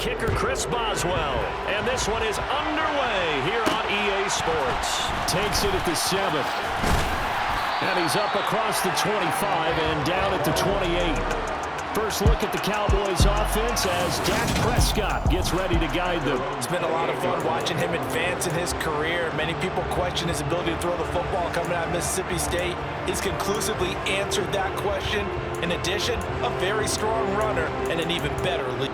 kicker Chris Boswell. And this one is underway here on EA Sports. Takes it at the 7. And he's up across the 25 and down at the 28. First look at the Cowboys offense as Dak Prescott gets ready to guide them. It's been a lot of fun watching him advance in his career. Many people question his ability to throw the football coming out of Mississippi State. He's conclusively answered that question. In addition, a very strong runner and an even better leader.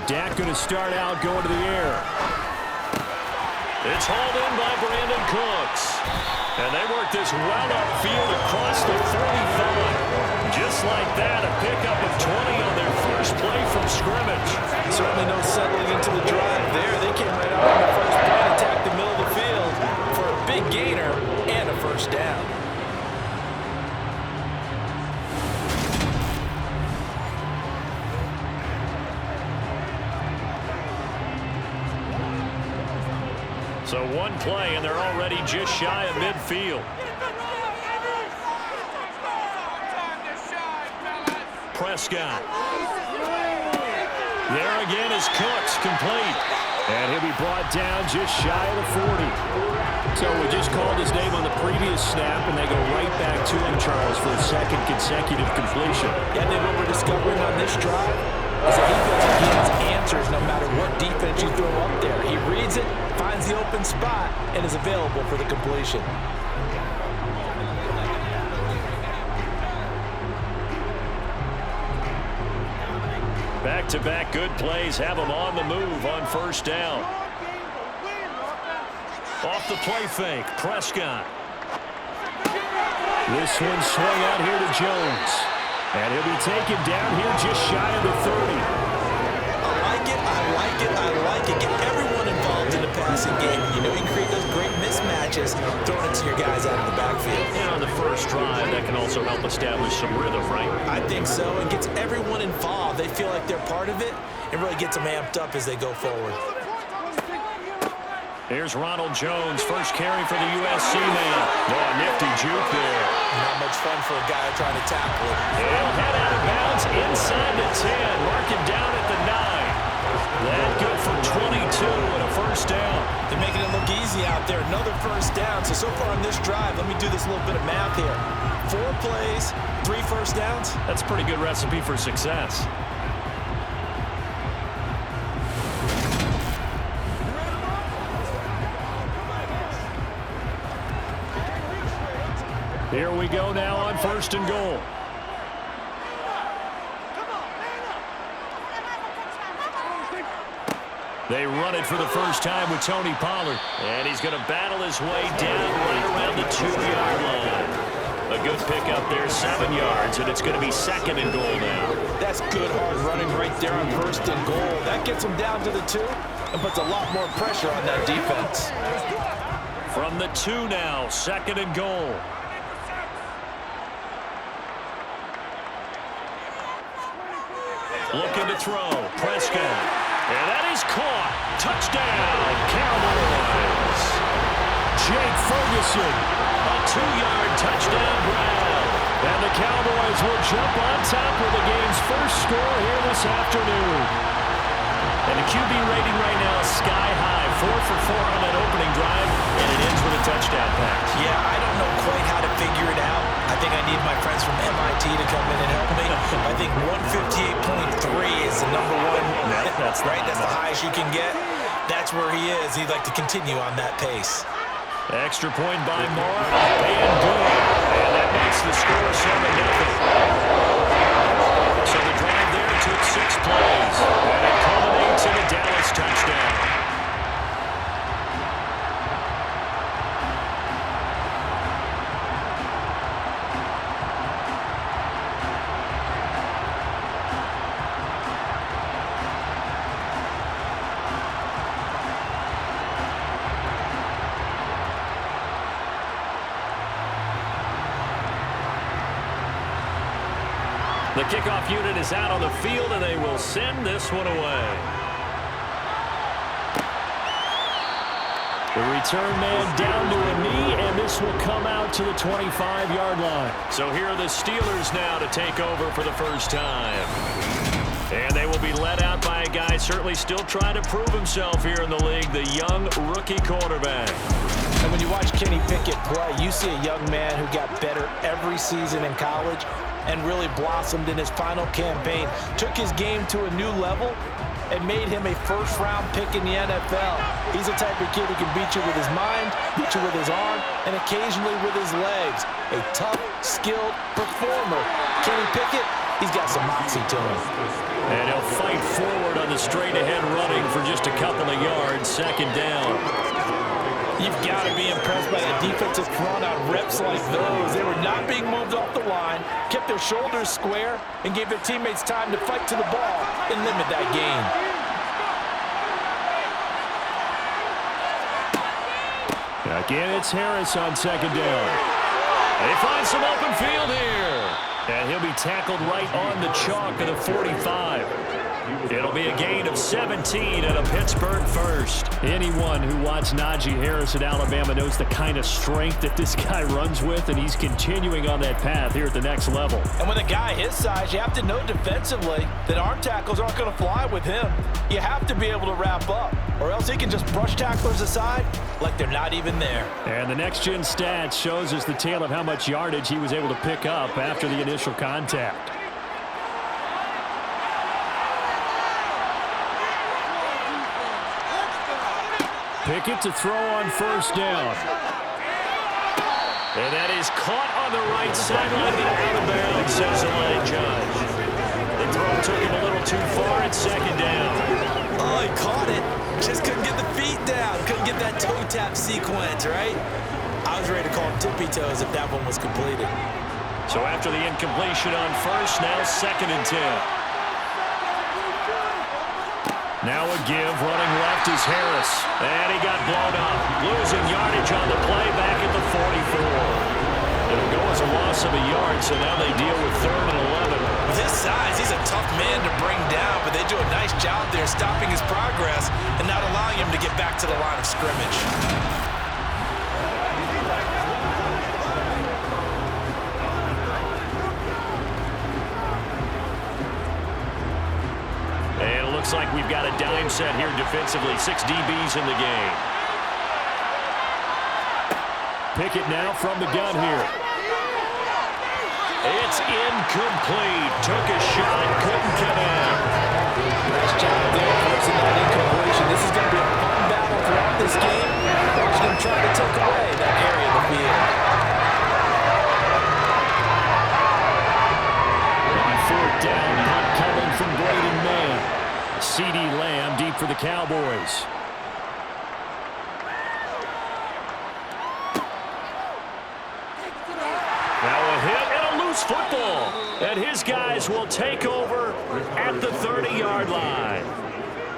Dak going to start out going to the air. It's hauled in by Brandon Cooks. And they work this well upfield across the 45. Just like that, a pickup of 20 on their first play from scrimmage. Certainly no settling into the drive there. They came right out on the first play and attacked the middle of the field for a big gainer and a first down. So one play, and they're already just shy of midfield. Prescott. There again is Cooks, complete. And he'll be brought down just shy of the 40. So we just called his name on the previous snap, and they go right back to him, Charles, for a second consecutive completion. Yeah, I think what we're discovering on this drive is that he feels like he has answers no matter what defense you throw up there. He reads it, finds the open spot, and is available for the completion. Back-to-back good plays have him on the move on first down. Off the play fake, Prescott. This one swung out here to Jones. And he'll be taken down here just shy of the 30. I like it. Get everyone involved in the passing game. You know, you can create those great mismatches throwing it to your guys out of the backfield. And on the first drive, that can also help establish some rhythm, right? I think so. It gets everyone involved. They feel like they're part of it. It really gets them amped up as they go forward. Here's Ronald Jones, first carry for the USC man. Oh, nifty juke there. Not much fun for a guy trying to tackle it. He'll head out of bounds inside the 10. Mark him down at the 9. That good for 22 and a first down. They're making it look easy out there. Another first down. So far on this drive, let me do this little bit of math here. 4 plays, 3 first downs. That's a pretty good recipe for success. Here we go now on first and goal. They run it for the first time with Tony Pollard. And he's going to battle his way down right around the 2-yard line. A good pickup there, 7 yards, and it's going to be second and goal now. That's good hard running right there on first and goal. That gets him down to the 2 and puts a lot more pressure on that defense. From the 2 now, second and goal. Looking to throw, Prescott. And that is caught. Touchdown, Cowboys. Jake Ferguson. A 2-yard touchdown grab. And the Cowboys will jump on top with the game's first score here this afternoon. And the QB rating right now is sky high. 4 for 4 on that opening drive. touchdown pass. Yeah, I don't know quite how to figure it out. I think I need my friends from MIT to come in and help me. I think 158.3 is the number one. That's right. That's the highest you can get. That's where he is. He'd like to continue on that pace. Extra point by Moore. Up and good. And that makes the score 7-0. So the drive there took 6 plays. And it culminates in a Dallas touchdown. The kickoff unit is out on the field, and they will send this one away. The return man down to a knee, and this will come out to the 25-yard line. So here are the Steelers now to take over for the first time. And they will be led out by a guy certainly still trying to prove himself here in the league, the young rookie quarterback. And when you watch Kenny Pickett play, you see a young man who got better every season in college and really blossomed in his final campaign, took his game to a new level, and made him a first-round pick in the NFL. He's the type of kid who can beat you with his mind, beat you with his arm, and occasionally with his legs. A tough, skilled performer. Kenny Pickett, he's got some moxie to him. And he'll fight forward on the straight-ahead running for just a couple of yards, second down. You've got to be impressed by the defensive front on reps like those. They were not being moved off the line, kept their shoulders square, and gave their teammates time to fight to the ball and limit that gain. Again, it's Harris on second down. They find some open field here. And he'll be tackled right on the chalk of the 45. It'll be a gain of 17 and a Pittsburgh first. Anyone who watched Najee Harris at Alabama knows the kind of strength that this guy runs with, and he's continuing on that path here at the next level. And with a guy his size, you have to know defensively that arm tackles aren't going to fly with him. You have to be able to wrap up, or else he can just brush tacklers aside like they're not even there. And the next-gen stats shows us the tale of how much yardage he was able to pick up after the initial contact. Pickett to throw on first down. And that is caught on the right sideline and out of bounds, says the line judge. The throw took him a little too far at second down. Oh, he caught it. Just couldn't get the feet down. Couldn't get that toe tap sequence, right? I was ready to call him tippy toes if that one was completed. So after the incompletion on first, now second and 10. Now a give, running left is Harris. And he got blown up. Losing yardage on the play back at the 44. It'll go as a loss of a yard, so now they deal with 3rd and 11. With his size, he's a tough man to bring down, but they do a nice job there stopping his progress and not allowing him to get back to the line of scrimmage. Looks like we've got a dime set here defensively. 6 DBs in the game. Pickett now from the gun here. It's incomplete. Took a shot, couldn't connect. Nice job there, forcing that incompletion. This is going to be a fun battle throughout this game. Watching him try to take away that area of the field. On 4th down, punt coming from Braden Mann. C.D. Lamb deep for the Cowboys. Now a hit and a loose football. And his guys will take over at the 30-yard line.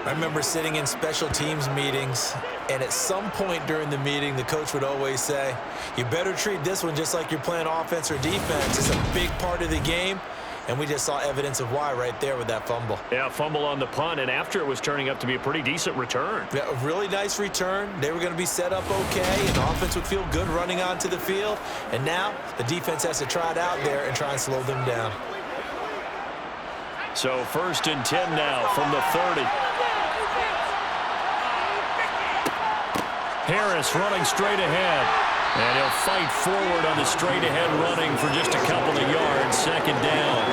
I remember sitting in special teams meetings, and at some point during the meeting, the coach would always say, you better treat this one just like you're playing offense or defense. It's a big part of the game. And we just saw evidence of why right there with that fumble. Yeah, fumble on the punt, and after it was turning up to be a pretty decent return. Yeah, a really nice return. They were going to be set up okay, and the offense would feel good running onto the field. And now the defense has to try it out there and try and slow them down. So 1st and 10 now from the 30. Harris running straight ahead. And he'll fight forward on the straight-ahead running for just a couple of yards. Second down.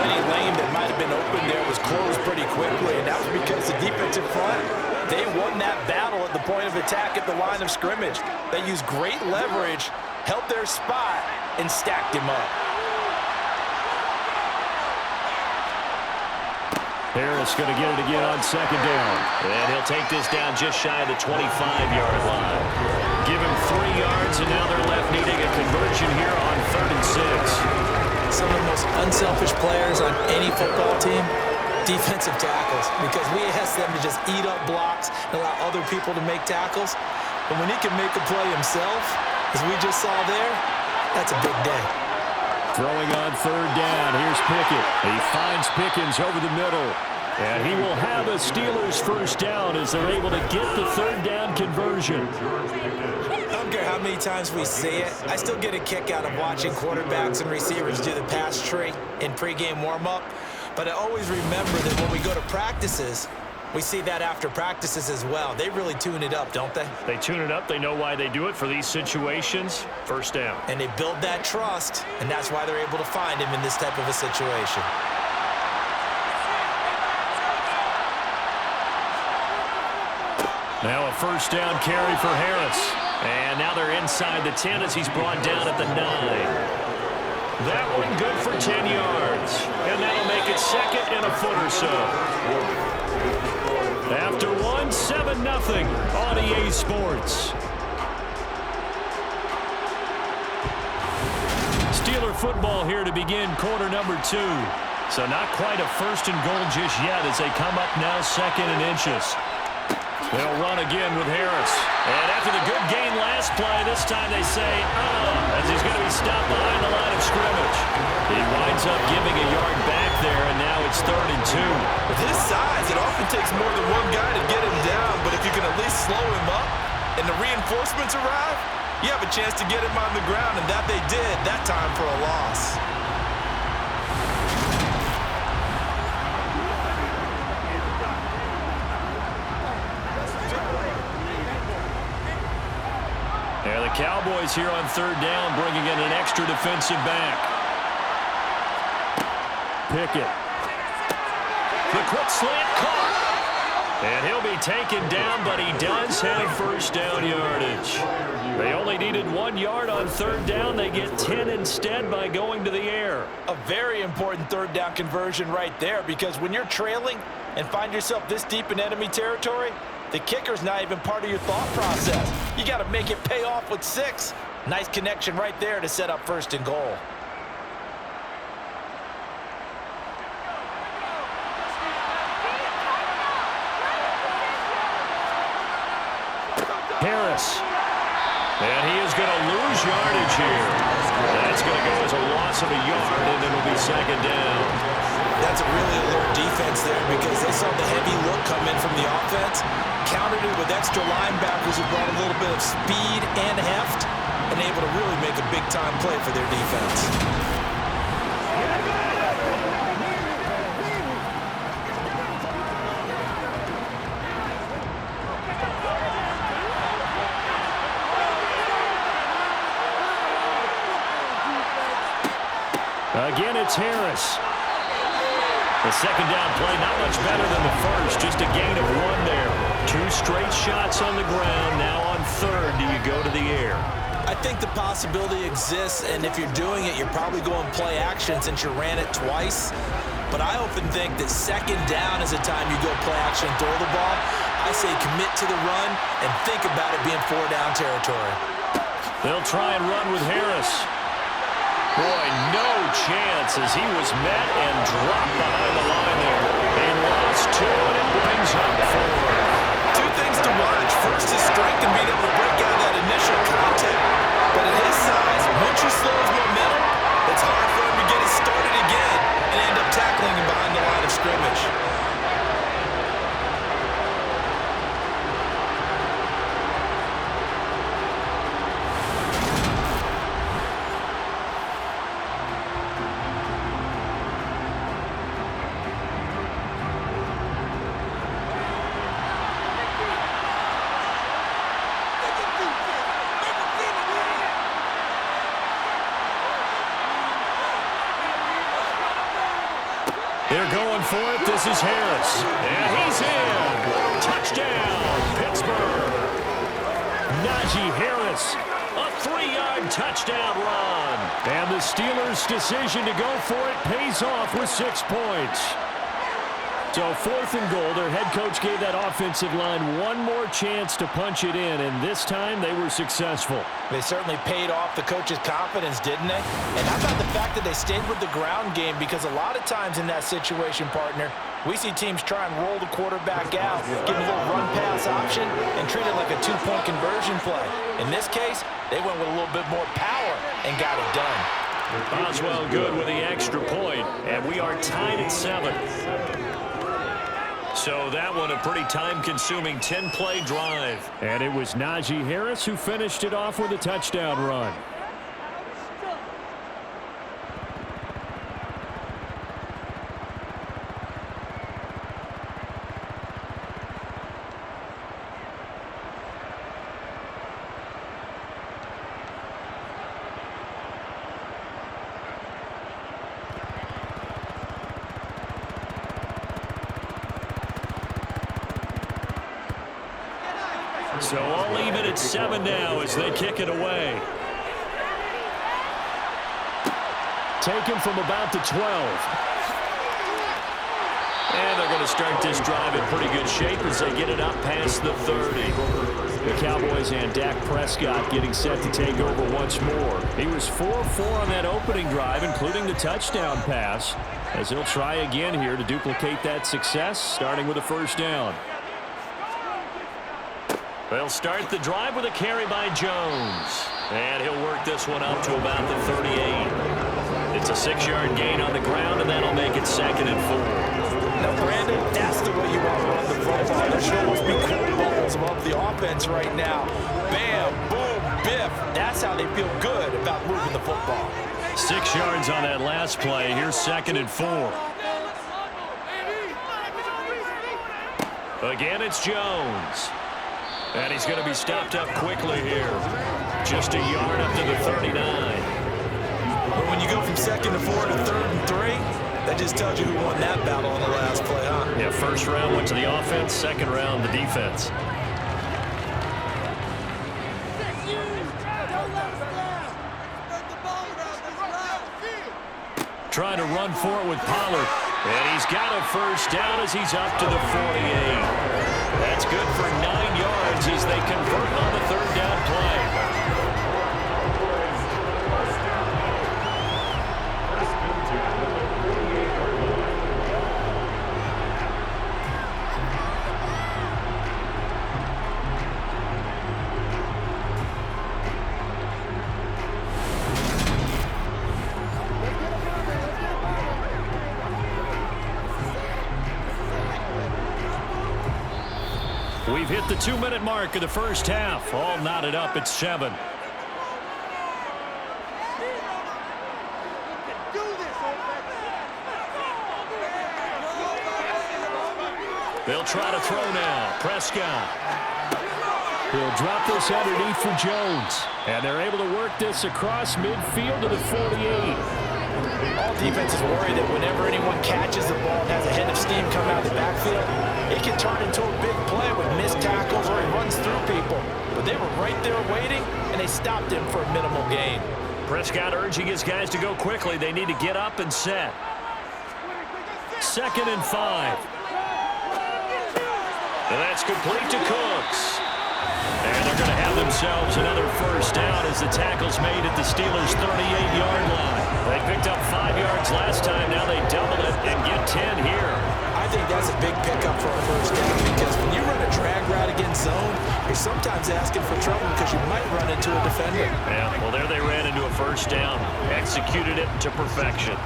Any lane that might have been open there was closed pretty quickly, and that was because the defensive front, they won that battle at the point of attack at the line of scrimmage. They used great leverage, held their spot, and stacked him up. Harris going to get it again on second down. And he'll take this down just shy of the 25-yard line. Give him 3 yards, and now they're left needing a conversion here on 3rd and 6. Some of the most unselfish players on any football team, defensive tackles, because we ask them to just eat up blocks and allow other people to make tackles. But when he can make a play himself, as we just saw there, that's a big day. Throwing on 3rd down. Here's Pickett. He finds Pickens over the middle. And he will have a Steelers first down as they're able to get the 3rd down conversion. I don't care how many times we see it. I still get a kick out of watching quarterbacks and receivers do the pass tree in pregame warm-up. But I always remember that when we go to practices, we see that after practices as well. They really tune it up, don't they? They tune it up. They know why they do it for these situations. First down. And they build that trust, and that's why they're able to find him in this type of a situation. Now a first down carry for Harris. And now they're inside the 10 as he's brought down at the 9. That one good for 10 yards. And that'll make it second and a foot or so. After one, 7-0 on EA Sports. Steeler football here to begin quarter number 2. So not quite a first and goal just yet as they come up now 2nd and inches. They'll run again with Harris. And after the good gain last play, this time they say, as he's going to be stopped behind the line of scrimmage. He winds up giving a yard back there, and now it's 3rd and 2. With his size, it often takes more than one guy to get him down, but if you can at least slow him up and the reinforcements arrive, you have a chance to get him on the ground, and that they did that time for a loss. Yeah, the Cowboys here on 3rd down, bringing in an extra defensive back. Pickett. The quick slant caught. And he'll be taken down, but he does have first down yardage. They only needed 1 yard on 3rd down. They get 10 instead by going to the air. A very important 3rd down conversion right there, because when you're trailing and find yourself this deep in enemy territory, the kicker's not even part of your thought process. You got to make it pay off with 6. Nice connection right there to set up 1st and goal. Harris. And he is going to lose yardage here. That's going to go as a loss of a yard, and it'll be 2nd down. That's a really alert defense there because they saw the heavy look come in from the offense, countered it with extra linebackers who brought a little bit of speed and heft, and able to really make a big-time play for their defense. Again, it's Harris. The 2nd down play, not much better than the first, just a gain of 1 there. 2 straight shots on the ground. Now on 3rd, do you go to the air? I think the possibility exists, and if you're doing it, you're probably going play action since you ran it twice. But I often think that 2nd down is a time you go play action and throw the ball. I say commit to the run and think about it being 4-down territory. They'll try and run with Harris. Boy, no chance as he was met and dropped behind the line there. They lost 2, and it brings up 4. 2 things to watch. First, his strength and being able to break out of that initial contact. But at his size, once you slow his momentum, it's hard for him to get it started again and end up tackling him behind the line of scrimmage. for it. This is Harris. And he's in. Touchdown, Pittsburgh. Najee Harris, a 3-yard touchdown run. And the Steelers' decision to go for it pays off with 6 points. So 4th and goal, their head coach gave that offensive line one more chance to punch it in, and this time they were successful. They certainly paid off the coach's confidence, didn't they? And how about the fact that they stayed with the ground game? Because a lot of times in that situation, partner, we see teams try and roll the quarterback out, give him a little run-pass option, and treat it like a 2-point conversion play. In this case, they went with a little bit more power and got it done. Boswell good with the extra point, and we are tied at 7. So that one a pretty time-consuming 10-play drive. And it was Najee Harris who finished it off with a touchdown run. So I'll leave it at 7 now as they kick it away. Taken from about the 12. And they're going to start this drive in pretty good shape as they get it up past the 30. The Cowboys and Dak Prescott getting set to take over once more. He was 4-4 on that opening drive, including the touchdown pass, as he'll try again here to duplicate that success, starting with a first down. They'll start the drive with a carry by Jones. And he'll work this one up to about the 38. It's a 6-yard gain on the ground, and that'll make it 2nd and 4. Now, Brandon, that's the way you want to run the football. There should always be cool bubbles above the offense right now. Bam, boom, biff. That's how they feel good about moving the football. 6 yards on that last play. Here's 2nd and 4. Again, it's Jones. And he's going to be stopped up quickly here. Just a yard up to the 39. But when you go from 2nd to 4 to 3rd and 3, that just tells you who won that battle on the last play, huh? Yeah, first round went to the offense, second round the defense. Trying to run for it with Pollard. And he's got a first down as he's up to the 48. That's good for 9 yards as they convert on the 3rd down play. We've hit the 2-minute mark of the first half. All knotted up at 7. They'll try to throw now. Prescott. He'll drop this underneath for Jones. And they're able to work this across midfield to the 48. All defenses worry that whenever anyone catches the ball and has a head of steam come out of the backfield, it can turn into a big play with missed tackles or he runs through people. But they were right there waiting, and they stopped him for a minimal gain. Prescott urging his guys to go quickly. They need to get up and set. 2nd and 5. And that's complete to Cooks. And they're going to have themselves another first down as the tackle's made at the Steelers' 38-yard line. They picked up 5 yards last time. Now they double it and get 10 here. I think that's a big pickup for a first down because when you run a drag route against zone, you're sometimes asking for trouble because you might run into a defender. Yeah, well, there they ran into a first down. Executed it to perfection.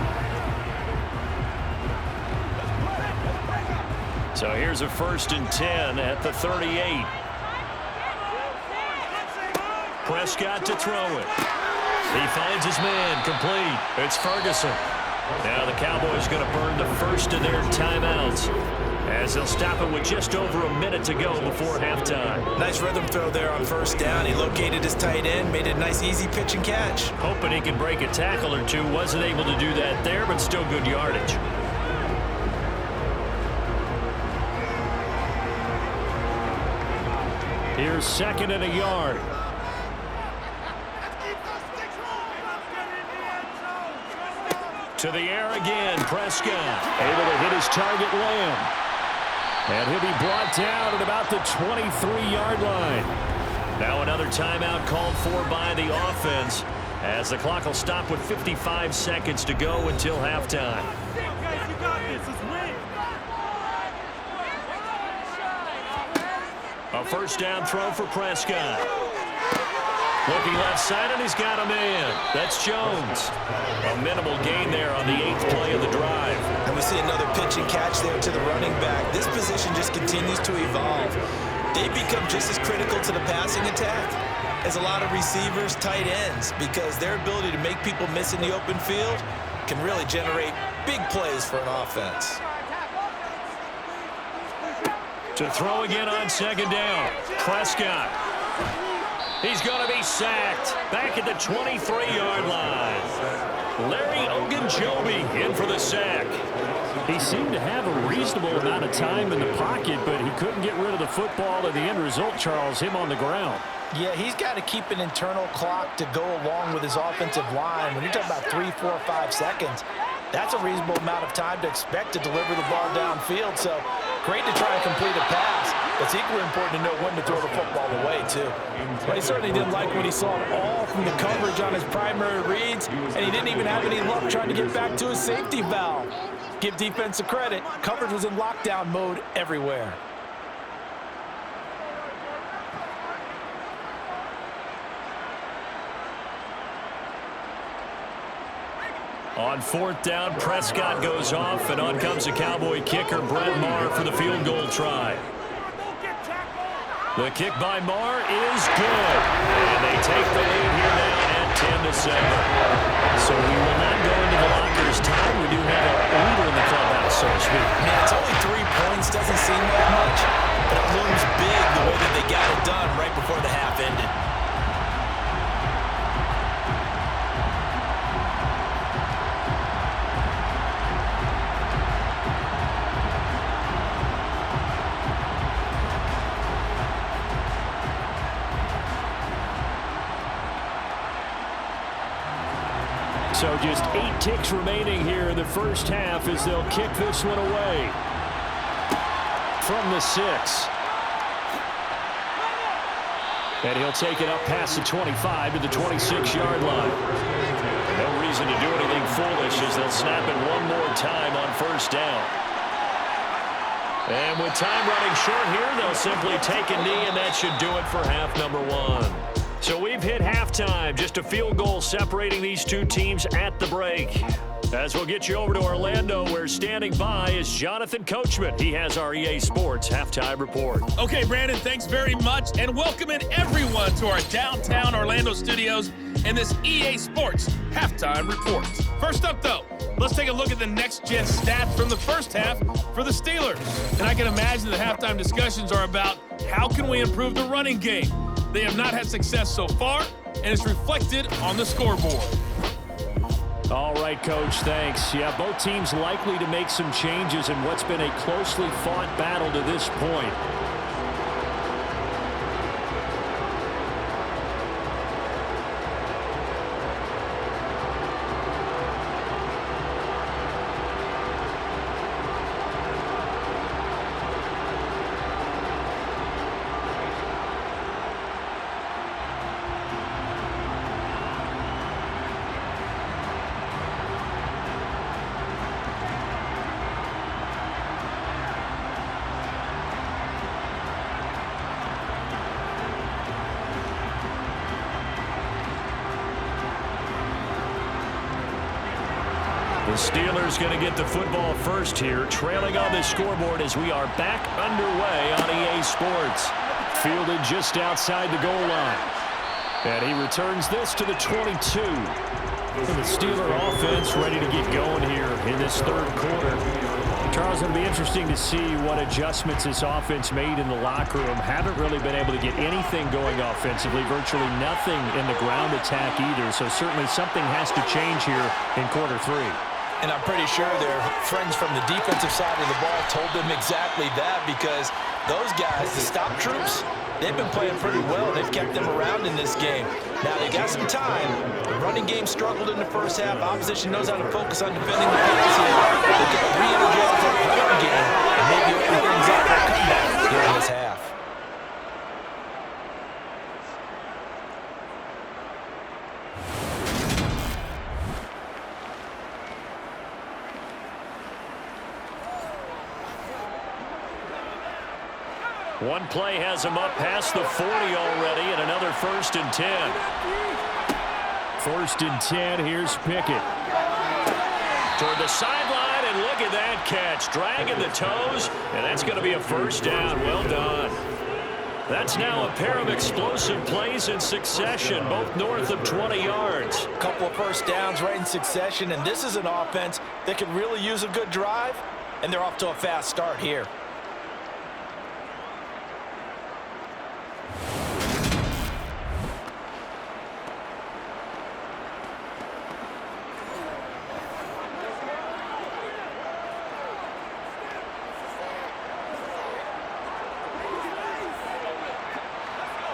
So here's a 1st and 10 at the 38. Prescott to throw it. He finds his man complete. It's Ferguson. Now the Cowboys going to burn the first of their timeouts as they'll stop it with just over a minute to go before halftime. Nice rhythm throw there on first down. He located his tight end, made it a nice easy pitch and catch. Hoping he can break a tackle or two. Wasn't able to do that there, but still good yardage. Here's 2nd and a yard. To the air again, Prescott. Able to hit his target, Lamb. And he'll be brought down at about the 23-yard line. Now another timeout called for by the offense, as the clock will stop with 55 seconds to go until halftime. A first down throw for Prescott. Looking left side, and he's got a man. That's Jones. A minimal gain there on the 8th play of the drive. And we see another pitch and catch there to the running back. This position just continues to evolve. They become just as critical to the passing attack as a lot of receivers, tight ends, because their ability to make people miss in the open field can really generate big plays for an offense. To throw again on 2nd down, Prescott. He's going to be sacked back at the 23-yard line. Larry Ogunjobi in for the sack. He seemed to have a reasonable amount of time in the pocket, but he couldn't get rid of the football, and the end result, Charles, him on the ground. Yeah, he's got to keep an internal clock to go along with his offensive line. When you're talking about 3, 4, 5 seconds, that's a reasonable amount of time to expect to deliver the ball downfield. So great to try and complete a pass. It's equally important to know when to throw the football away, too. But he certainly didn't like what he saw at all from the coverage on his primary reads, and he didn't even have any luck trying to get back to his safety valve. Give defense a credit. Coverage was in lockdown mode everywhere. On 4th down, Prescott goes off, and on comes the Cowboy kicker, Brett Maher, for the field goal try. The kick by Maher is good. And they take the lead here now at 10-7. So we will not go into the lockers time. We do have a leader in the clubhouse, so to speak. Man, it's only 3 points. Doesn't seem like much, but it looms big the way that they got it done right before the half ended. So just 8 ticks remaining here in the first half as they'll kick this one away from the 6. And he'll take it up past the 25 to the 26-yard line. No reason to do anything foolish as they'll snap it one more time on first down. And with time running short here, they'll simply take a knee, and that should do it for half number 1. So we've hit halftime, just a field goal separating these two teams at the break. As we'll get you over to Orlando, where standing by is Jonathan Coachman. He has our EA Sports Halftime Report. Okay, Brandon, thanks very much, and welcome in everyone to our downtown Orlando studios and this EA Sports Halftime Report. First up, though, let's take a look at the next-gen stats from the first half for the Steelers. And I can imagine the halftime discussions are about how can we improve the running game. They have not had success so far, and it's reflected on the scoreboard. All right, Coach, thanks. Yeah, both teams likely to make some changes in what's been a closely fought battle to this point. The Steelers going to get the football first here, trailing on the scoreboard as we are back underway on EA Sports. Fielded just outside the goal line. And he returns this to the 22. For the Steeler offense ready to get going here in this third quarter. Charles, it'll be interesting to see what adjustments this offense made in the locker room. Haven't really been able to get anything going offensively, virtually nothing in the ground attack either. So certainly something has to change here in quarter 3. And I'm pretty sure their friends from the defensive side of the ball told them exactly that, because those guys, the stop troops, they've been playing pretty well. They've kept them around in this game. Now, they got some time. The running game struggled in the first half. Opposition knows how to focus on defending the pass here. They can re-energize that run game and maybe open things up for a comeback here in this half. One play has him up past the 40 already, and another 1st and 10. 1st and 10, here's Pickett. Toward the sideline, and look at that catch. Dragging the toes, and that's going to be a 1st down. Well done. That's now a pair of explosive plays in succession, both north of 20 yards. A couple of 1st downs right in succession, and this is an offense that could really use a good drive, and they're off to a fast start here.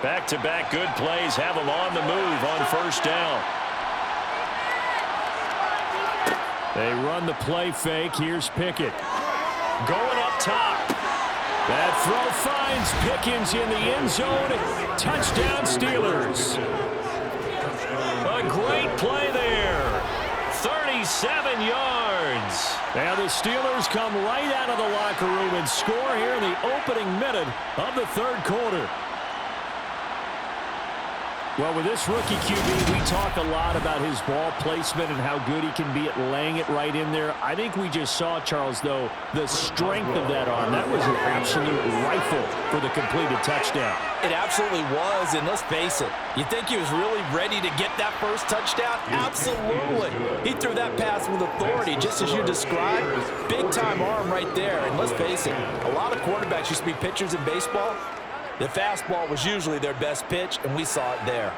Back-to-back good plays have them on the move on 1st down. They run the play fake. Here's Pickett. Going up top. That throw finds Pickens in the end zone. Touchdown, Steelers. A great play there. 37 yards. Now the Steelers come right out of the locker room and score here in the opening minute of the 3rd quarter. Well, with this rookie QB, we talk a lot about his ball placement and how good he can be at laying it right in there. I think we just saw, Charles, though, the strength of that arm. That was an absolute rifle for the completed touchdown. It absolutely was, and let's face it, you think he was really ready to get that 1st touchdown? Absolutely. He threw that pass with authority, just as you described. Big-time arm right there, and let's face it, a lot of quarterbacks used to be pitchers in baseball. The fastball was usually their best pitch, and we saw it there.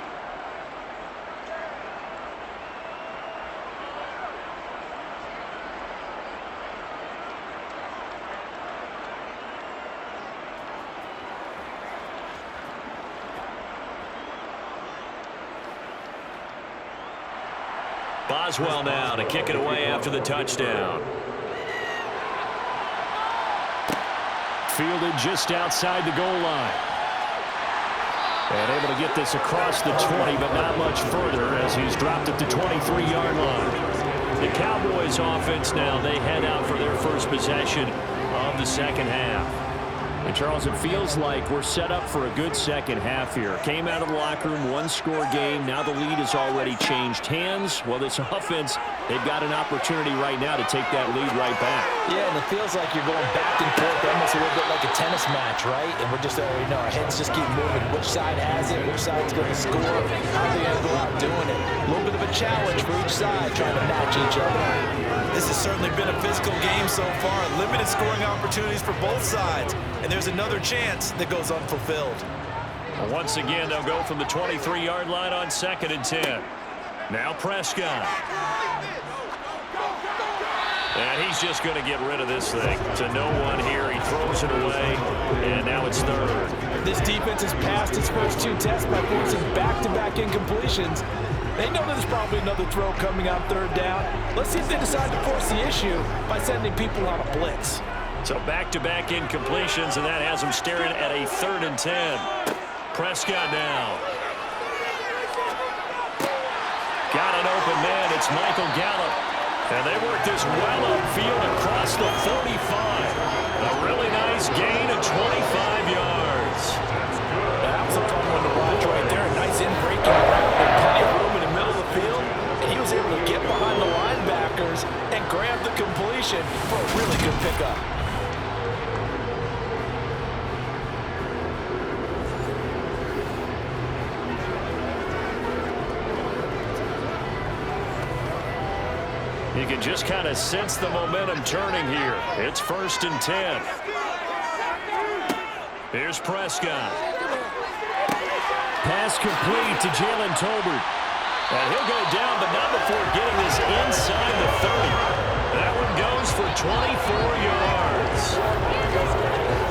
Boswell now to kick it away after the touchdown. Fielded just outside the goal line. And able to get this across the 20, but not much further as he's dropped at the 23-yard line. The Cowboys offense now, they head out for their first possession of the 2nd half. And Charles, it feels like we're set up for a good 2nd half here. Came out of the locker room, 1-score game. Now the lead has already changed hands. Well, this offense, they've got an opportunity right now to take that lead right back. Yeah, and it feels like you're going back and forth, almost a little bit like a tennis match, right? And we're just already know our heads just keep moving. Which side has it? Which side's going to score? How are they going to go out doing it? A little bit of a challenge for each side, trying to match each other. This has certainly been a physical game so far. Limited scoring opportunities for both sides. And there's another chance that goes unfulfilled. Once again, they'll go from the 23-yard line on 2nd and 10. Now Prescott. And he's just going to get rid of this thing to no one here. He throws it away, and now it's 3rd. This defense has passed its first 2 tests by forcing back-to-back incompletions. They know there's probably another throw coming on 3rd down. Let's see if they decide to force the issue by sending people on a blitz. So back-to-back incompletions, and that has them staring at a 3rd and 10. Prescott now. Got an open man. It's Michael Gallup. And they work this well upfield across the 45. A really nice gain of 25 yards. That's a fun one to watch right there. A nice in-breaking route. Plenty of room in the middle of the field. And he was able to get behind the linebackers and grab the completion for a really good pickup. You can just kind of sense the momentum turning here. It's 1st and 10. Here's Prescott. Pass complete to Jalen Tolbert. And he'll go down, but not before getting this inside the 30. for 24 yards.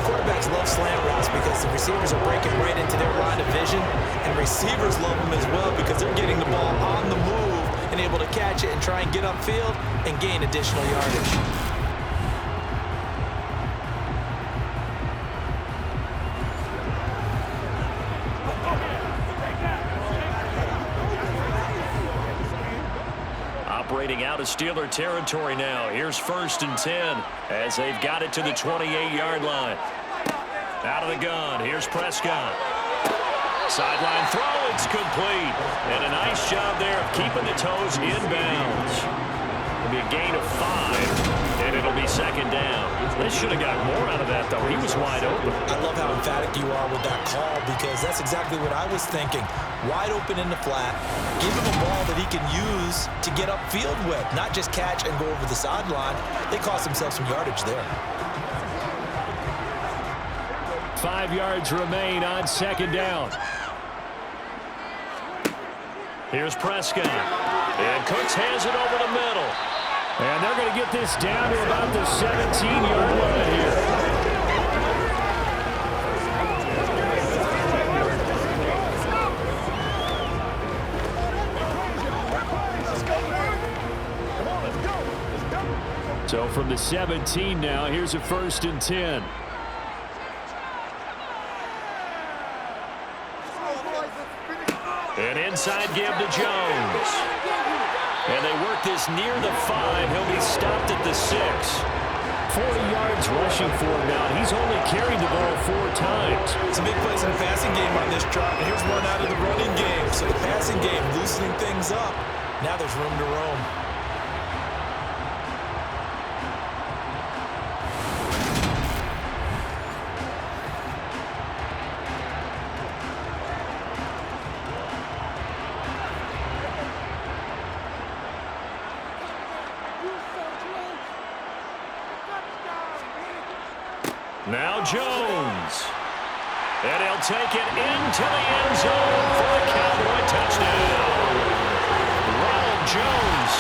Quarterbacks love slant routes because the receivers are breaking right into their line of vision, and receivers love them as well because they're getting the ball on the move and able to catch it and try and get upfield and gain additional yardage. Operating out of Steeler territory now. Here's 1st and 10 as they've got it to the 28-yard line. Out of the gun. Here's Prescott. Sideline throw. It's complete. And a nice job there of keeping the toes inbounds. It'll be a gain of 5, and it'll be 2nd down. They should have got more out of that, though. He was wide open. I love how emphatic you are with that call because that's exactly what I was thinking. Wide open in the flat. Give him a ball that he can use to get upfield with, not just catch and go over the sideline. They cost themselves some yardage there. 5 yards remain on 2nd down. Here's Prescott. And Cooks hands it over the middle. And they're going to get this down to about the 17-yard line here. So from the 17 now, here's a 1st and 10. An inside give to Jones. And they work this near the 5. He'll be stopped at the 6. 40 yards rushing for him now. He's only carried the ball 4 times. Some big plays in the passing game on this chart, and here's one out of the running game. So the passing game loosening things up. Now there's room to roam. Now Jones. And he'll take it into the end zone for a Cowboy touchdown. Ronald Jones,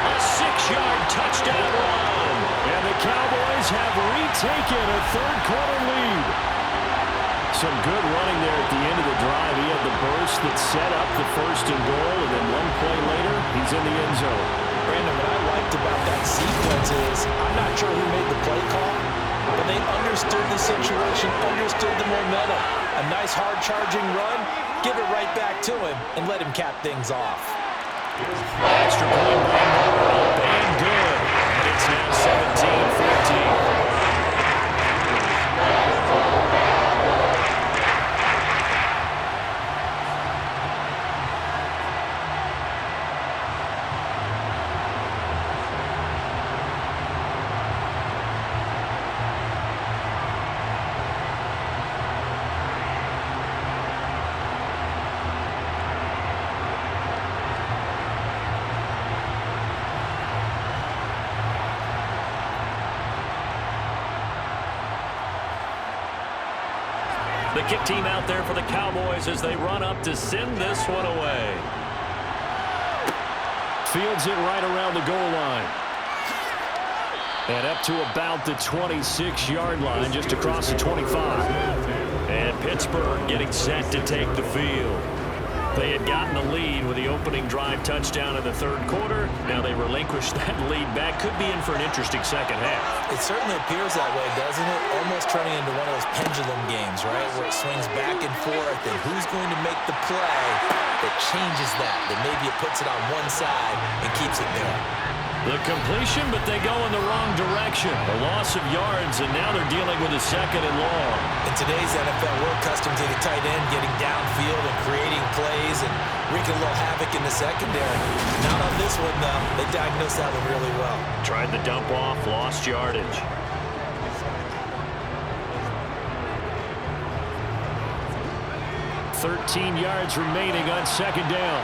a 6-yard touchdown run. And the Cowboys have retaken a third-quarter lead. Some good running there at the end of the drive. He had the burst that set up the 1st and goal, and then one play later, he's in the end zone. Brandon, what I liked about that sequence is I'm not sure who made the play call, but they understood the situation, understood the momentum. A nice hard-charging run, give it right back to him, and let him cap things off. Extra point by Morrow, and good. And it's now 17-14. The kick team out there for the Cowboys as they run up to send this one away. Fields it right around the goal line. And up to about the 26-yard line, just across the 25. And Pittsburgh getting set to take the field. They had gotten the lead with the opening drive touchdown in the 3rd quarter. Now they relinquish that lead back. Could be in for an interesting second half. It certainly appears that way, doesn't it? Almost turning into one of those pendulum games, right? Where it swings back and forth, and who's going to make the play that changes that maybe it puts it on one side and keeps it there. The completion, but they go in the wrong direction. A loss of yards, and now they're dealing with a 2nd and long. In today's NFL, we're accustomed to the tight end getting downfield and creating plays and wreaking a little havoc in the secondary. Not on this one, though. They diagnosed that one really well. Tried the dump off, lost yardage. $13 yards remaining on 2nd down.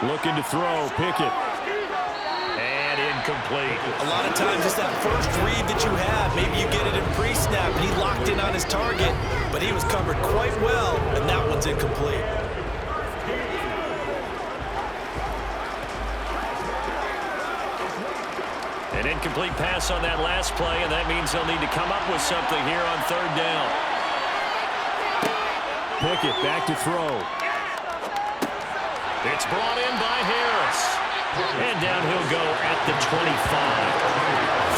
Looking to throw, Pickett. And incomplete. A lot of times it's that first read that you have. Maybe you get it in pre-snap, and he locked in on his target, but he was covered quite well, and that one's incomplete. An incomplete pass on that last play, and that means they'll need to come up with something here on third down. Pickett back to throw. It's brought in by Harris. And down he'll go at the 25. 3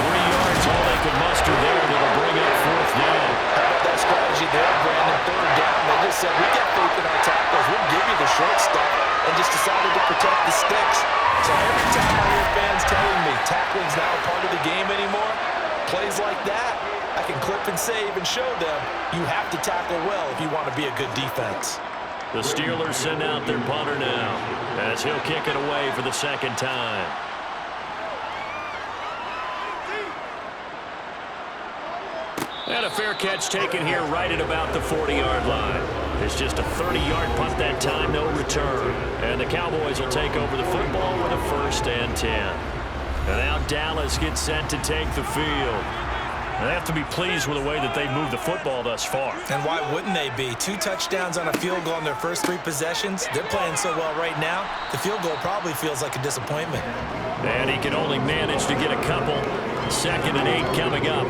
yards, all they could muster there. That'll bring up fourth down. How about that strategy there, Brandon? Third down, they just said, we got faith in our tackles. We'll give you the short stuff, and just decided to protect the sticks. So every time I hear fans telling me tackling's not a part of the game anymore, plays like that, I can clip and save and show them you have to tackle well if you want to be a good defense. The Steelers send out their punter now as he'll kick it away for the second time. And a fair catch taken here right at about the 40-yard line. It's just a 30-yard punt that time, no return. And the Cowboys will take over the football with a 1st and 10. And now Dallas gets set to take the field. They have to be pleased with the way that they've moved the football thus far. And why wouldn't they be? 2 touchdowns on a field goal in their first 3 possessions. They're playing so well right now, the field goal probably feels like a disappointment. And he can only manage to get a couple. 2nd and 8 coming up.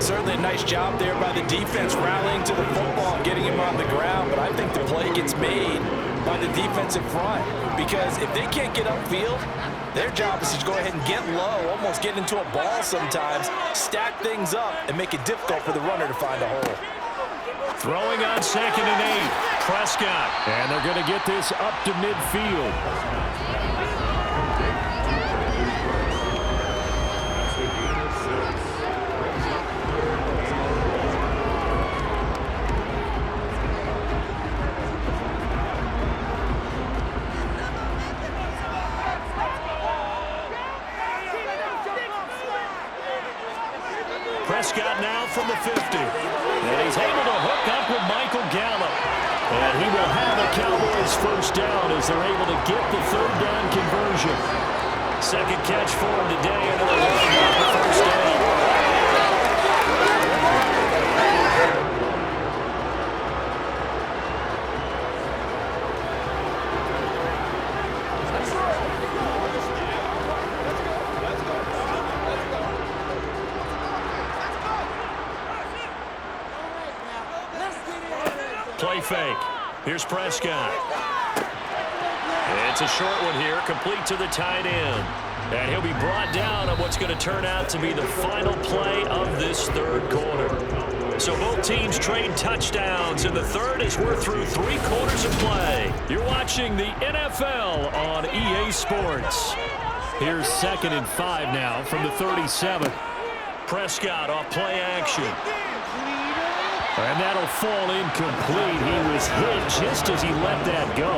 Certainly a nice job there by the defense rallying to the football and getting him on the ground, but I think the play gets made by the defensive front, because if they can't get upfield, their job is to go ahead and get low, almost get into a ball sometimes, stack things up, and make it difficult for the runner to find a hole. Throwing on 2nd and 8, Prescott. And they're going to get this up to midfield. Prescott now from the 50. And he's able to hook up with Michael Gallup. And he will have a Cowboys 1st down as they're able to get the 3rd down conversion. 2nd catch for him today, and it'll run the 1st down. Play fake. Here's Prescott. It's a short one here, complete to the tight end. And he'll be brought down on what's going to turn out to be the final play of this 3rd quarter. So both teams trade touchdowns in the 3rd as we're through 3 quarters of play. You're watching the NFL on EA Sports. Here's 2nd and 5 now from the 37. Prescott off play action. And that'll fall incomplete. He was hit just as he let that go.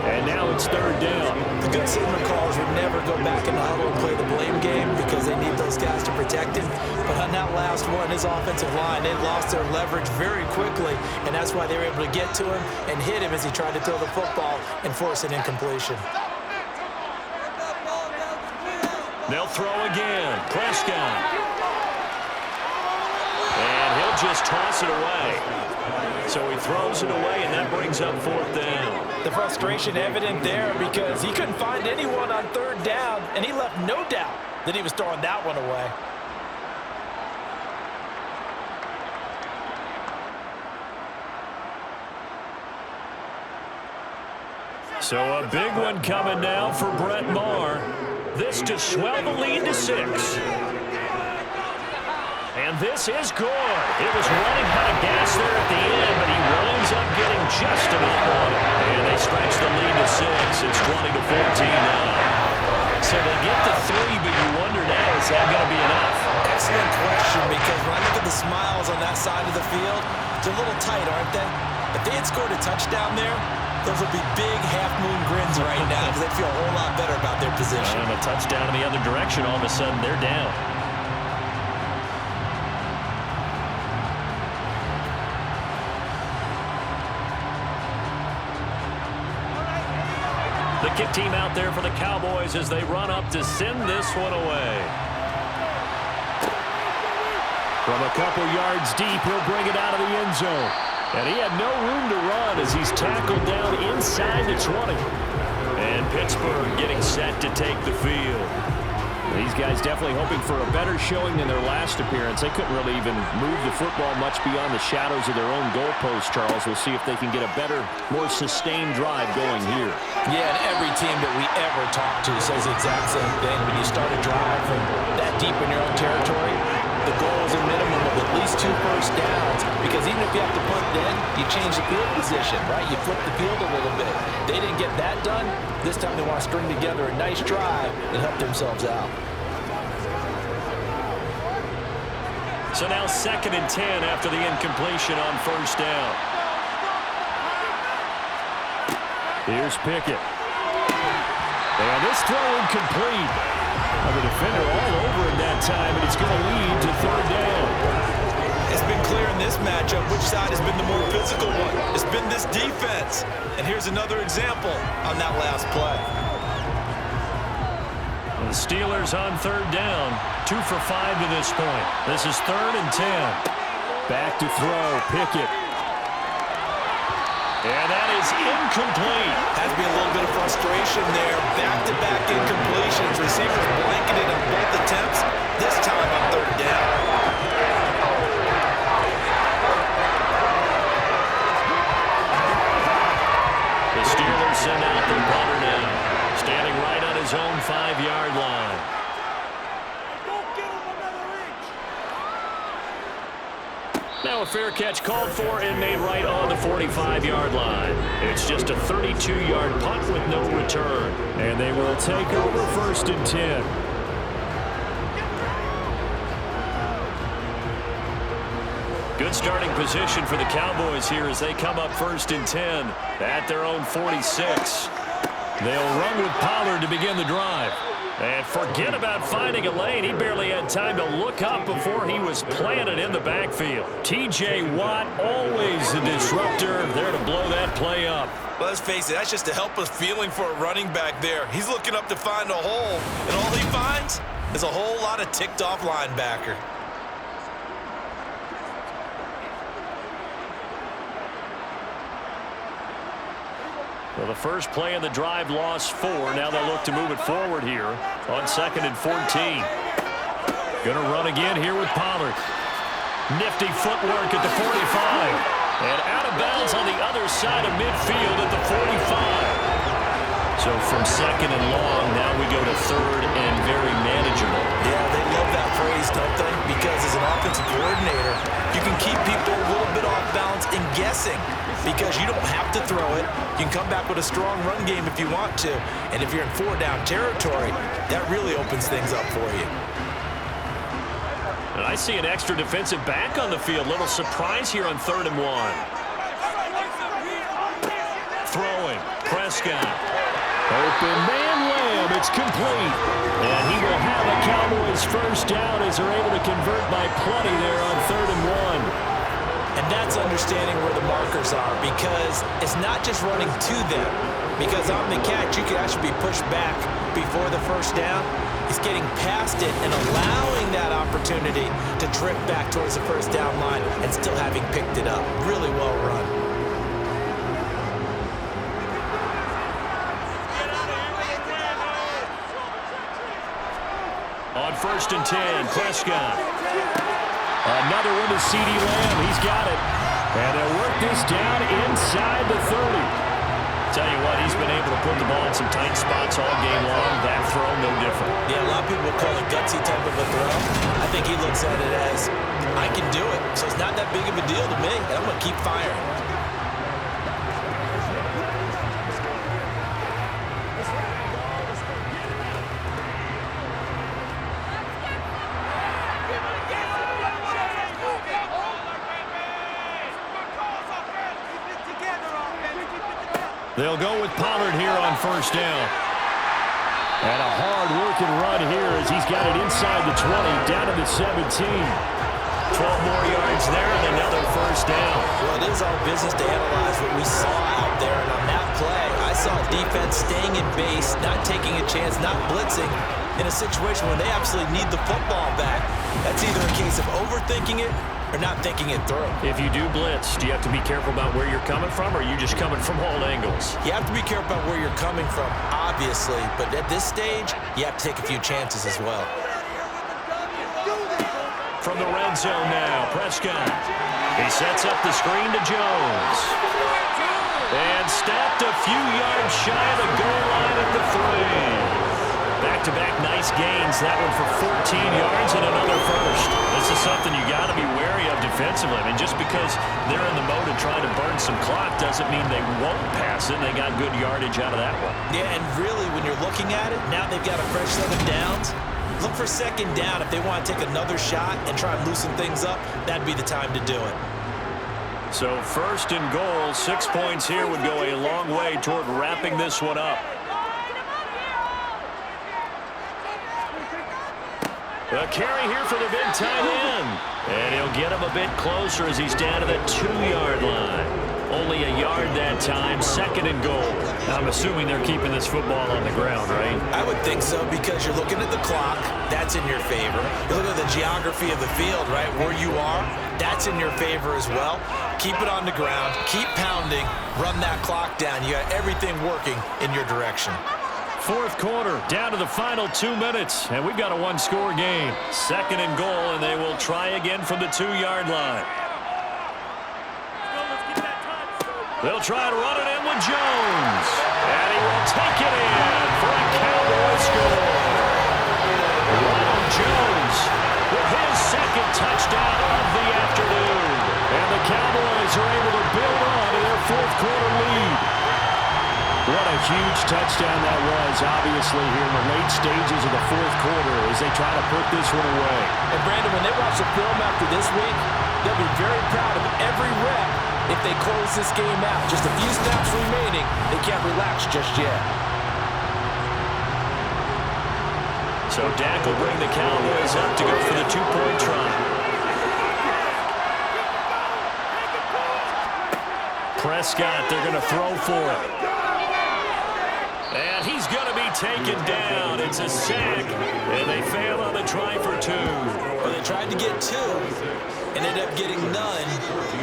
And now it's 3rd down. The good signal callers would never go back in the huddle and play the blame game because they need those guys to protect him. But on that last one, his offensive line, they lost their leverage very quickly, and that's why they were able to get to him and hit him as he tried to throw the football and force an incompletion. They'll throw again. Prescott. And he'll just toss it away. So he throws it away, and that brings up 4th down. The frustration evident there because he couldn't find anyone on 3rd down, and he left no doubt that he was throwing that one away. So a big one coming now for Brett Maher. This to swell the lead to 6. And this is good. It was running out of gas there at the end, but he winds up getting just enough on it. And they stretch the lead to 6. It's 20-14 now. So they get to 3, but you wonder now, is that going to be enough? Excellent question, because when I look at the smiles on that side of the field, they're a little tight, aren't they? If they had scored a touchdown there, those would be big half-moon grins right now because they'd feel a whole lot better about their position. And a touchdown in the other direction, all of a sudden they're down. The kick team out there for the Cowboys as they run up to send this one away. From a couple yards deep, he'll bring it out of the end zone. And he had no room to run as he's tackled down inside the 20. And Pittsburgh getting set to take the field. These guys definitely hoping for a better showing than their last appearance. They couldn't really even move the football much beyond the shadows of their own goalpost, Charles. We'll see if they can get a better, more sustained drive going here. Yeah, and every team that we ever talk to says the exact same thing. When you start a drive from that deep in your own territory, the goal is a minimum of at least 2 first downs, because even if you have to punt then, you change the field position, right? You flip the field a little bit. They didn't get that done. This time they want to string together a nice drive and help themselves out. So now 2nd and 10 after the incompletion on first down. Here's Pickett. And this throw incomplete. The defender all over him that time, and it's going to lead to 3rd down. It's been clear in this matchup which side has been the more physical one. It's been this defense. And here's another example on that last play. The Steelers on 3rd down. 2 for 5 to this point. This is 3rd and 10. Back to throw, Pickett. And that is incomplete. Has to be a little bit of frustration there. Back-to-back incompletions. Receivers blanketed on both attempts. This time on 3rd down. The Steelers send out their punter now. Standing right on his own 5-yard line. Now a fair catch called for and made right on the 45-yard line. It's just a 32-yard punt with no return. And they will take over 1st and 10. Good starting position for the Cowboys here as they come up 1st and 10 at their own 46. They'll run with Pollard to begin the drive. And forget about finding a lane. He barely had time to look up before he was planted in the backfield. T.J. Watt, always the disruptor, there to blow that play up. Well, let's face it, that's just a helpless feeling for a running back there. He's looking up to find a hole, and all he finds is a whole lot of ticked-off linebacker. Well, the first play of the drive lost 4. Now they'll look to move it forward here on 2nd and 14. Going to run again here with Pollard. Nifty footwork at the 45. And out of bounds on the other side of midfield at the 45. So from 2nd and long, now we go to 3rd and very manageable. Yeah, they love that phrase, don't they? Because as an offensive coordinator, you can keep people a little bit off balance and guessing. Because you don't have to throw it. You can come back with a strong run game if you want to. And if you're in 4-down territory, that really opens things up for you. And I see an extra defensive back on the field. Little surprise here on 3rd and 1. Throwing. Prescott. Open man Lamb. It's complete. And he will have a Cowboys first down as they're able to convert by plenty there on 3rd and 1. And that's understanding where the markers are, because it's not just running to them. Because on the catch, you can actually be pushed back before the first down. It's getting past it and allowing that opportunity to drift back towards the first down line and still having picked it up. Really well run. On 1st and 10, Prescott. Another one to C.D. Lamb. He's got it. And they'll work this down inside the 30. Tell you what, he's been able to put the ball in some tight spots all game long. That throw, no different. Yeah, a lot of people call it gutsy type of a throw. I think he looks at it as, I can do it. So it's not that big of a deal to me, and I'm going to keep firing. They'll go with Pollard here on first down. And a hard-working run here as he's got it inside the 20, down to the 17. 12 more yards there and another first down. Well, it is our business to analyze what we saw out there. And on that play, I saw defense staying in base, not taking a chance, not blitzing in a situation where they absolutely need the football back. That's either a case of overthinking it or not thinking it through. If you do blitz, do you have to be careful about where you're coming from, or are you just coming from all angles? You have to be careful about where you're coming from, obviously, but at this stage, you have to take a few chances as well. From the red zone now, Prescott. He sets up the screen to Jones. And stopped a few yards shy of the goal line at the 3. Back-to-back nice gains. That one for 14 yards and another first. This is something you got to be wary of defensively. I mean, just because they're in the mode of trying to burn some clock doesn't mean they won't pass it. They got good yardage out of that one. Yeah, and really, when you're looking at it, now they've got a fresh 7 downs. Look for second down. If they want to take another shot and try and loosen things up, that'd be the time to do it. So first and goal, 6 points here would go a long way toward wrapping this one up. A carry here for the big tight end. And he'll get him a bit closer as he's down to the 2-yard line. Only a yard that time, second and goal. I'm assuming they're keeping this football on the ground, right? I would think so, because you're looking at the clock. That's in your favor. You look at the geography of the field, right, where you are. That's in your favor as well. Keep it on the ground. Keep pounding. Run that clock down. You got everything working in your direction. Fourth quarter, down to the final 2 minutes, and we've got a one-score game. Second and goal, and they will try again from the 2-yard line. They'll try to run it in with Jones. And he will take it in for a Cowboys score. Ronald Jones with his second touchdown of the afternoon. And the Cowboys are able to build on to their fourth quarter lead. What a huge touchdown that was, obviously, here in the late stages of the fourth quarter as they try to put this one away. And, Brandon, when they watch the film after this week, they'll be very proud of every rep if they close this game out. Just a few snaps remaining. They can't relax just yet. So Dak will bring the Cowboys up to go for the 2-point try. Prescott, they're going to throw for it. And he's going to be taken down. It's a sack. And they fail on the try for 2. Well, they tried to get 2 and ended up getting none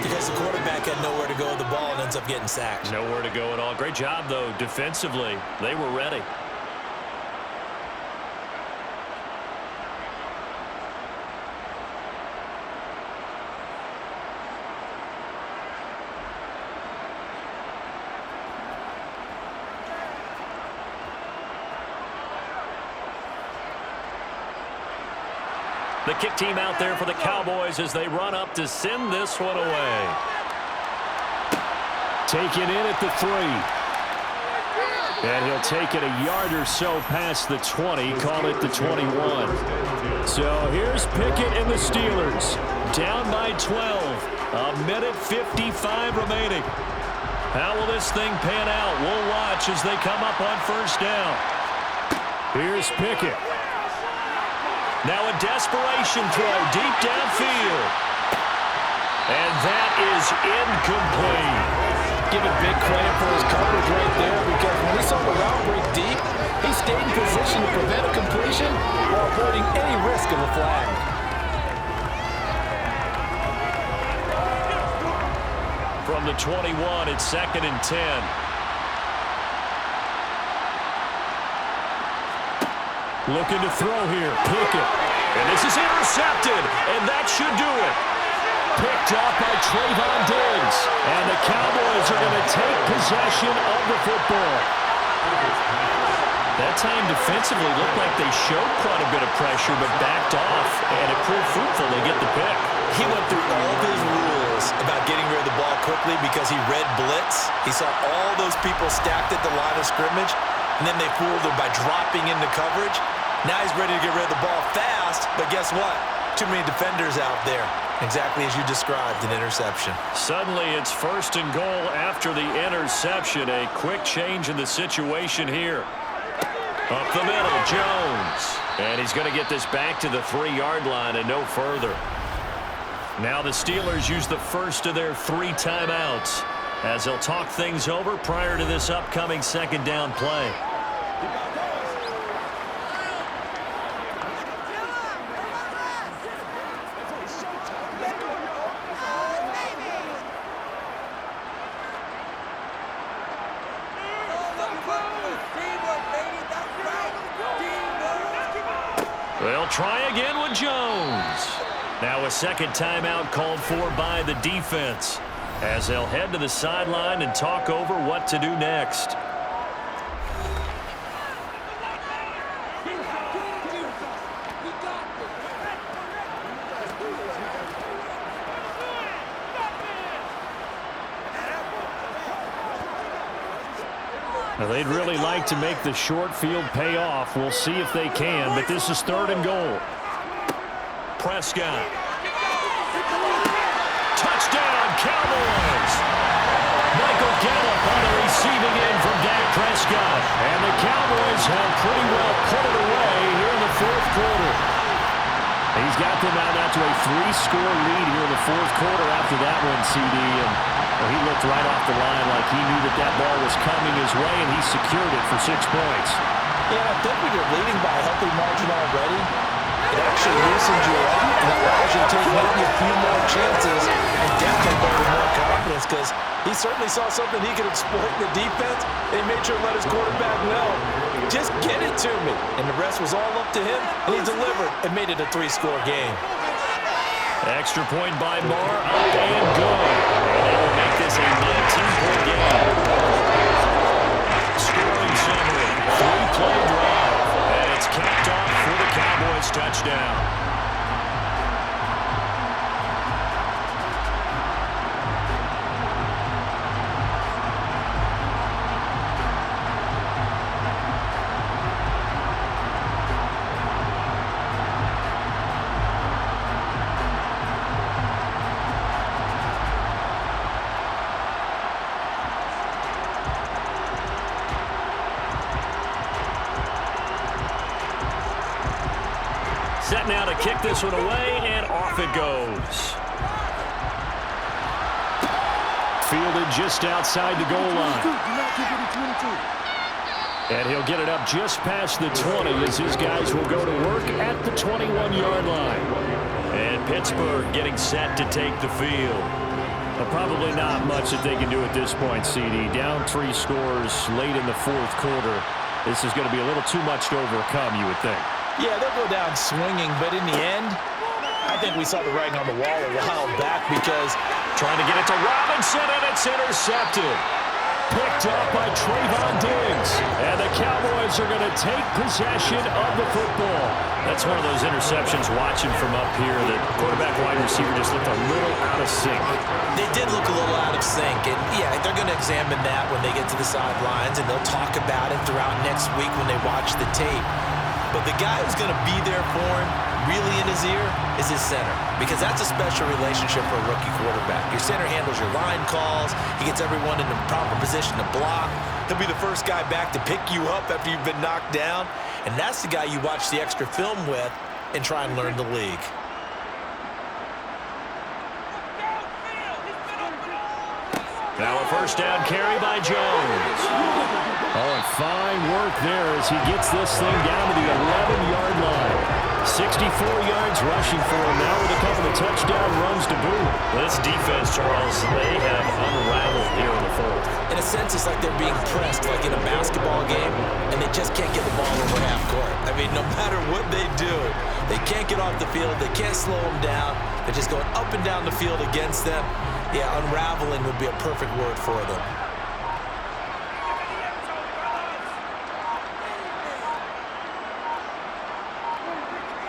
because the quarterback had nowhere to go with the ball and ends up getting sacked. Nowhere to go at all. Great job, though, defensively. They were ready. The kick team out there for the Cowboys as they run up to send this one away. Taken in at the 3. And he'll take it a yard or so past the 20, call it the 21. So here's Pickett and the Steelers. Down by 12. A minute 55 remaining. How will this thing pan out? We'll watch as they come up on first down. Here's Pickett. Now a desperation throw deep downfield. And that is incomplete. Give it big credit for his coverage right there, because when he saw the route break deep, he stayed in position to prevent a completion while avoiding any risk of a flag. From the 21, it's second and 10. Looking to throw here. Pickett. And this is intercepted, and that should do it. Picked up by Trayvon Diggs. And the Cowboys are going to take possession of the football. That time defensively looked like they showed quite a bit of pressure but backed off, and it proved fruitful. They get the pick. He went through all of his rules about getting rid of the ball quickly because he read blitz. He saw all those people stacked at the line of scrimmage, and then they fooled him by dropping into coverage. Now he's ready to get rid of the ball fast, but guess what? Too many defenders out there. Exactly as you described, an interception. Suddenly it's first and goal after the interception. A quick change in the situation here. Up the middle, Jones. And he's going to get this back to the 3-yard line and no further. Now the Steelers use the first of their 3 timeouts as they'll talk things over prior to this upcoming second down play. They'll try again with Jones. Now a second timeout called for by the defense, as they'll head to the sideline and talk over what to do next. Now, they'd really like to make the short field pay off. We'll see if they can, but this is 3rd and goal. Prescott. Touchdown, Cowboys! Michael Gallup on the receiving end from Dak Prescott. And the Cowboys have pretty well put it away here in the 4th quarter. He's got them out to a 3-score lead here in the 4th quarter after that one, CD. And well, he looked right off the line like he knew that ball was coming his way, and he secured it for 6 points. Yeah, I think when you're leading by a healthy margin already, it actually loosens you up and allows you to take maybe a few more chances and definitely build more confidence, because he certainly saw something he could exploit in the defense, and he made sure to let his quarterback know, just get it to me. And the rest was all up to him, and he delivered and made it a 3-score game. Extra point by Moore, up and good. And that will make this a 19-point game. Scoring summary, 3-play drive. And it's capped off for the Cowboys touchdown. Set now to kick this one away, and off it goes. Fielded just outside the goal line. And he'll get it up just past the 20 as his guys will go to work at the 21-yard line. And Pittsburgh getting set to take the field. But probably not much that they can do at this point, CD. Down 3 scores late in the 4th quarter. This is going to be a little too much to overcome, you would think. Yeah, they'll go down swinging, but in the end, I think we saw the writing on the wall a while back, because trying to get it to Robinson, and it's intercepted. Picked up by Trayvon Diggs. And the Cowboys are going to take possession of the football. That's one of those interceptions watching from up here. The quarterback wide receiver just looked a little out of sync. They did look a little out of sync. And, yeah, they're going to examine that when they get to the sidelines, and they'll talk about it throughout next week when they watch the tape. But the guy who's going to be there for him, really in his ear, is his center. Because that's a special relationship for a rookie quarterback. Your center handles your line calls. He gets everyone in the proper position to block. He'll be the first guy back to pick you up after you've been knocked down. And that's the guy you watch the extra film with and try and learn the league. Now a first down carry by Jones. Oh, and fine work there as he gets this thing down to the 11-yard line. 64 yards rushing for him now with a couple of touchdown runs to boot. This defense, Charles, they have unraveled here in the 4th. In a sense, it's like they're being pressed like in a basketball game, and they just can't get the ball over half court. I mean, no matter what they do, they can't get off the field. They can't slow them down. They're just going up and down the field against them. Yeah, unraveling would be a perfect word for them.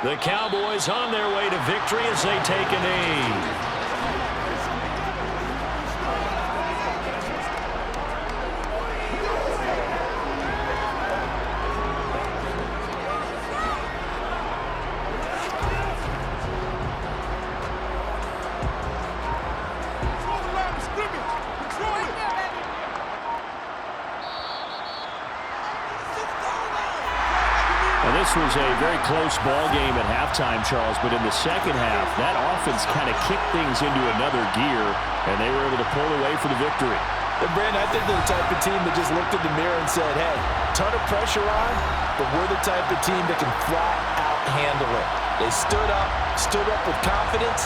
The Cowboys on their way to victory as they take a knee. This was a very close ball game at halftime, Charles, but in the second half, that offense kind of kicked things into another gear, and they were able to pull away for the victory. And Brandon, I think they're the type of team that just looked in the mirror and said, hey, ton of pressure on, but we're the type of team that can flat out handle it. They stood up with confidence,